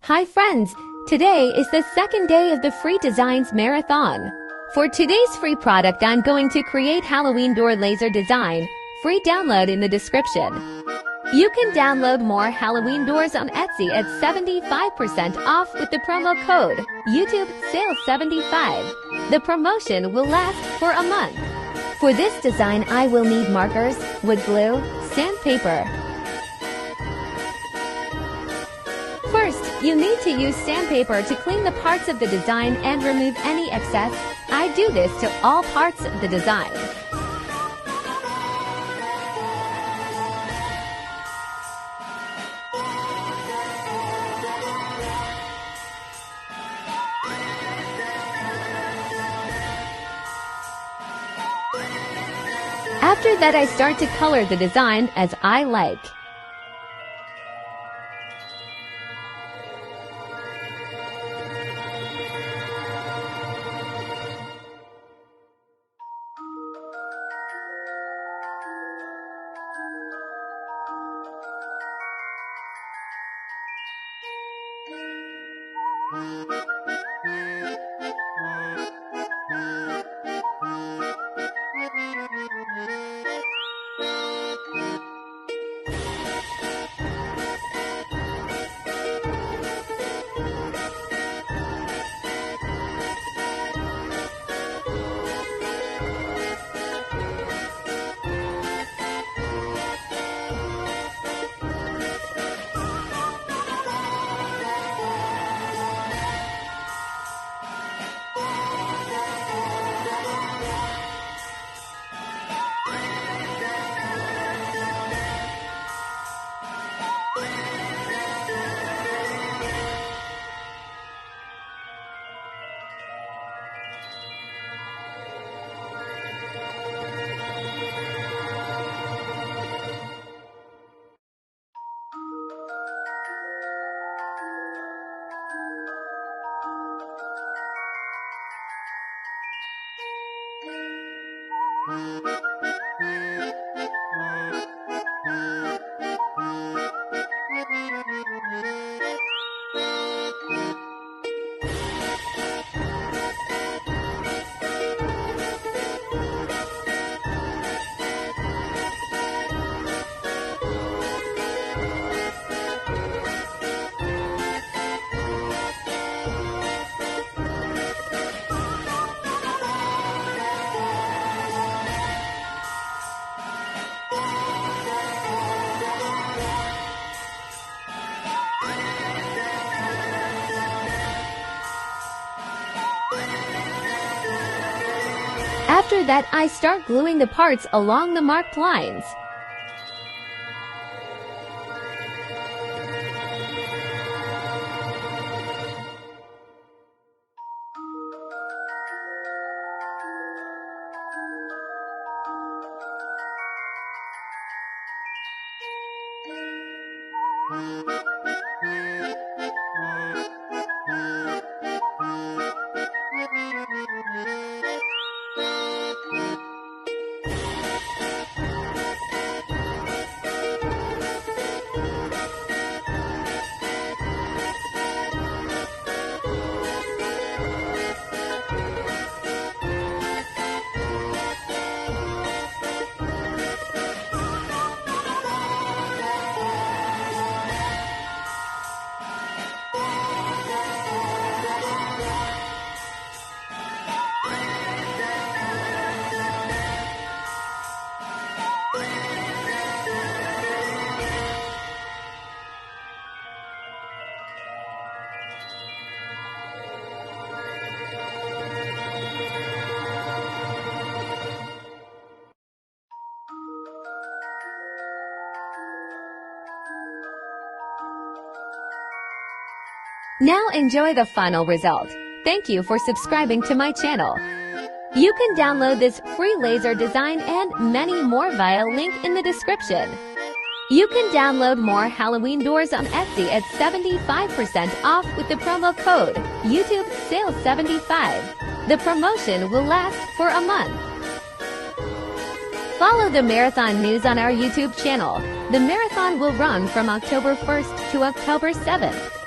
Hi friends, today is the second day of the Free Designs Marathon. For today's free product, I'm going to create Halloween door laser design. Free download in the description. You can download more Halloween doors on Etsy at 75% off with the promo code YouTube Sales 75. The promotion will last for a month. For this design, I will need markers, wood glue, sandpaper. First, you need to use sandpaper to clean the parts of the design and remove any excess. I do this to all parts of the design. After that, I start to color the design as I like. After that, I start gluing the parts along the marked lines. Now enjoy the final result. Thank you for subscribing to my channel. You can download this free laser design and many more via link in the description. You can download more Halloween doors on Etsy at 75% off with the promo code YouTube Sales 75. The promotion will last for a month. Follow the marathon news on our YouTube channel. The marathon will run from October 1st to October 7th.